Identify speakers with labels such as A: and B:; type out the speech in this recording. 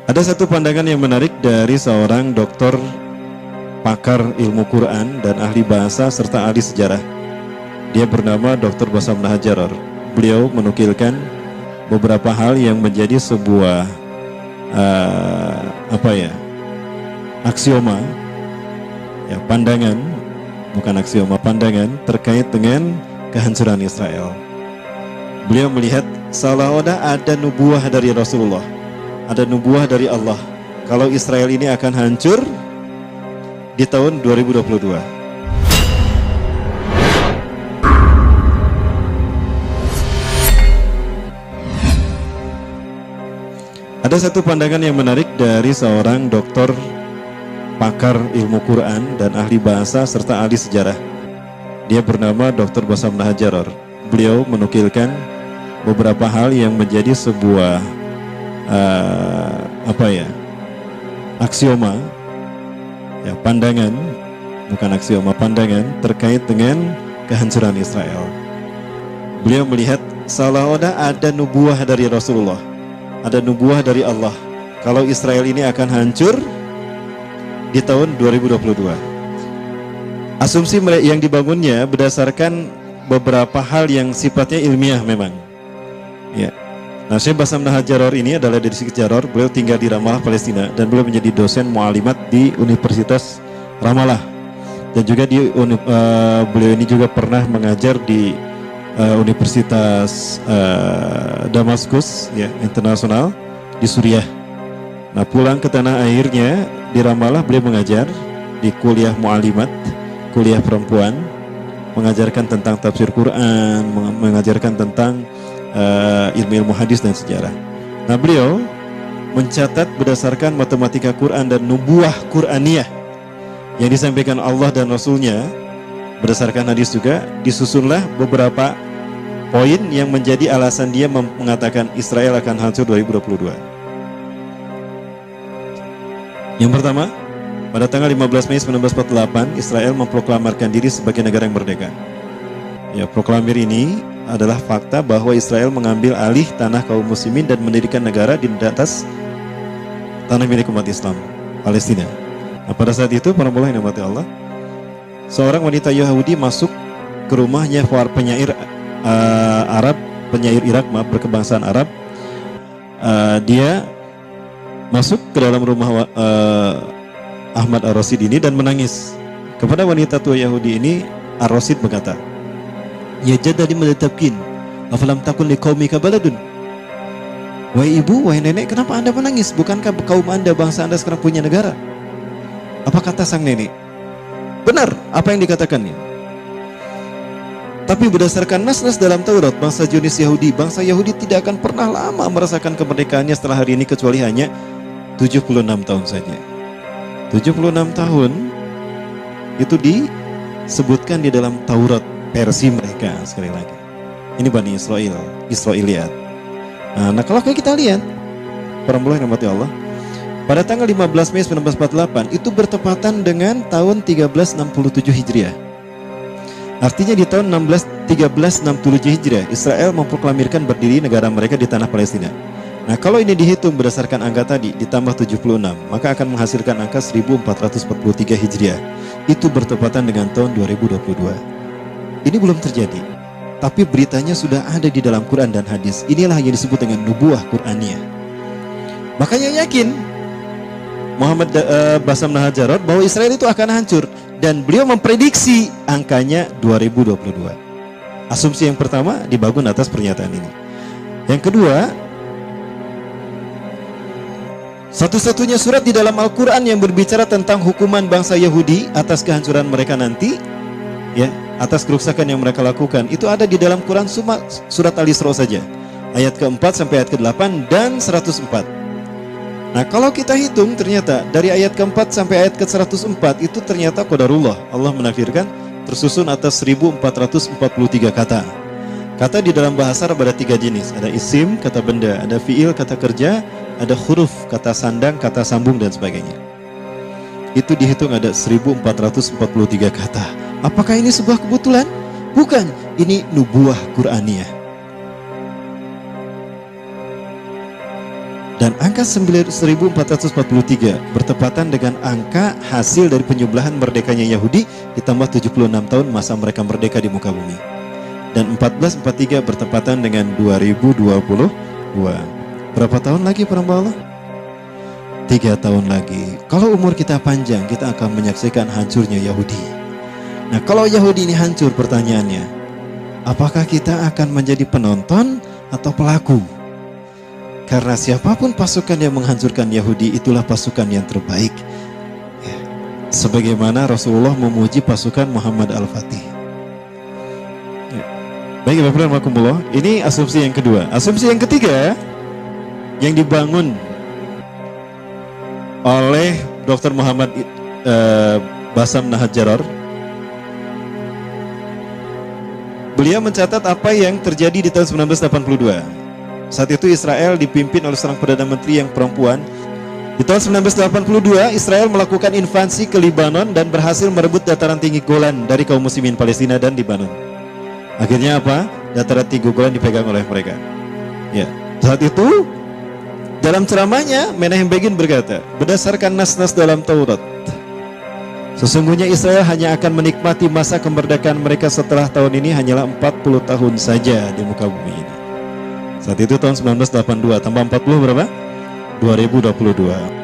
A: Ada satu pandangan yang menarik dari seorang doktor pakar ilmu Quran dan ahli bahasa serta ahli sejarah. Dia bernama Dr. Bassam Nahajar. Beliau menukilkan beberapa hal yang menjadi sebuah aksioma, ya, pandangan, bukan aksioma, pandangan terkait dengan kehancuran Israel. Beliau melihat seolah-olah ada nubuah dari Rasulullah, ada nubuah dari Allah kalau Israel ini akan hancur di tahun 2022. Ada satu pandangan yang menarik dari seorang doktor pakar ilmu Quran dan ahli bahasa serta ahli sejarah. Dia bernama Dr. Bassam Nahajar. Beliau menukilkan beberapa hal yang menjadi sebuah aksioma, ya, pandangan, bukan aksioma, pandangan terkait dengan kehancuran Israel. Beliau melihat seolah-olah ada nubuah dari Rasulullah, ada nubuah dari Allah kalau Israel ini akan hancur di tahun 2022. Asumsi yang dibangunnya berdasarkan beberapa hal yang sifatnya ilmiah memang, ya. Nah, Syekh Bassam Nahajar ini adalah dari Jaror. Beliau tinggal di Ramallah, Palestina, dan beliau menjadi dosen mu'alimat di Universitas Ramallah. Dan juga beliau ini juga pernah mengajar di Universitas Damaskus, ya, internasional di Suriah. Nah, pulang ke tanah airnya di Ramallah, beliau mengajar di kuliah mu'alimat, kuliah perempuan, mengajarkan tentang tafsir Quran, mengajarkan tentang ilmu-ilmu hadis dan sejarah. Nah, beliau mencatat berdasarkan matematika Quran dan nubuah Quraniyah yang disampaikan Allah dan Rasulnya, berdasarkan hadis juga, disusunlah beberapa poin yang menjadi alasan dia mengatakan Israel akan hancur 2022. Yang pertama, pada tanggal 15 Mei 1948, Israel memproklamirkan diri sebagai negara yang merdeka. Ya, proklamir ini adalah fakta bahwa Israel mengambil alih tanah kaum muslimin dan mendirikan negara di atas tanah milik umat Islam, Palestina. Nah, pada saat itu, para mulai yang dimati Allah, seorang wanita Yahudi masuk ke rumahnya penyair Arab, penyair Irak, berkebangsaan Arab. Dia masuk ke dalam rumah Ahmad Ar-Rasyid ini dan menangis. Kepada wanita tua Yahudi ini, Ar-Rasyid berkata, "Ya jadda lima tabkin, afalam takun liqaumika baladun?" Wahai ibu, wahai nenek, kenapa Anda menangis? Bukankah kaum Anda, bangsa Anda sekarang punya negara? Apa kata sang nenek? Benar apa yang dikatakannya. Tapi berdasarkan nas-nas dalam Taurat, bangsa Yahudi tidak akan pernah lama merasakan kemerdekaannya setelah hari ini, kecuali hanya 76 tahun saja. 76 tahun itu disebutkan di dalam Taurat versi mereka. Sekali lagi, ini Bani Israiliyat. Nah, kalau kita lihat, para mulai rahmati Allah, pada tanggal 15 Mei 1948 itu bertepatan dengan tahun 1367 Hijriah. Artinya di tahun 1367 Hijriah, Israel memproklamirkan berdiri negara mereka di tanah Palestina. Nah, kalau ini dihitung berdasarkan angka tadi ditambah 76, maka akan menghasilkan angka 1443 Hijriah. Itu bertepatan dengan tahun 2022. Ini belum terjadi, tapi beritanya sudah ada di dalam Quran dan hadis. Inilah yang disebut dengan nubuah Quraniyah. Makanya yakin Muhammad Bassam Nahajar bahwa Israel itu akan hancur, dan beliau memprediksi angkanya 2022. Asumsi yang pertama dibangun atas pernyataan ini. Yang kedua, satu-satunya surat di dalam Al-Quran yang berbicara tentang hukuman bangsa Yahudi atas kehancuran mereka nanti, ya, atas kerusakan yang mereka lakukan, itu ada di dalam Quran surat Al-Isra saja, ayat ke-4 sampai ayat ke-8 dan 104. Nah, kalau kita hitung, ternyata dari ayat ke-4 sampai ayat ke-104 itu ternyata qadarullah, Allah menakdirkan, tersusun atas 1443 kata. Kata di dalam bahasa Arab ada 3 jenis, ada isim, kata benda, ada fiil, kata kerja, ada huruf, kata sandang, kata sambung, dan sebagainya. Itu dihitung ada 1443 kata. Apakah ini sebuah kebetulan? Bukan, ini nubuah Quraniyah. Dan Dan angka 1443 bertepatan dengan angka hasil dari penyembelahan merdekanya Yahudi ditambah 76 tahun masa mereka merdeka di muka bumi. Dan 1443 bertepatan dengan 2022. Berapa tahun lagi para hamba Allah? 3 tahun lagi. Kalau umur kita panjang, kita akan menyaksikan hancurnya Yahudi. Nah, kalau Yahudi ini hancur, pertanyaannya, apakah kita akan menjadi penonton atau pelaku? Karena siapapun pasukan yang menghancurkan Yahudi, itulah pasukan yang terbaik. Ya. Sebagaimana Rasulullah memuji pasukan Muhammad Al-Fatih. Ya. Baik, Bapak dan Makumullah, ini asumsi yang kedua. Asumsi yang ketiga, yang dibangun oleh Dr. Muhammad Basam Nahajarar. Beliau mencatat apa yang terjadi di tahun 1982. Saat itu Israel dipimpin oleh seorang Perdana Menteri yang perempuan. Di tahun 1982 Israel melakukan invasi ke Libanon dan berhasil merebut dataran tinggi Golan dari kaum muslimin Palestina dan Libanon. Akhirnya apa? Dataran tinggi Golan dipegang oleh mereka. Ya, saat itu dalam ceramahnya Menahem Begin berkata, berdasarkan nas-nas dalam Taurat, sesungguhnya Israel hanya akan menikmati masa kemerdekaan mereka setelah tahun ini hanyalah 40 tahun saja di muka bumi ini. Saat itu tahun 1982 tambah 40 berapa? 2022.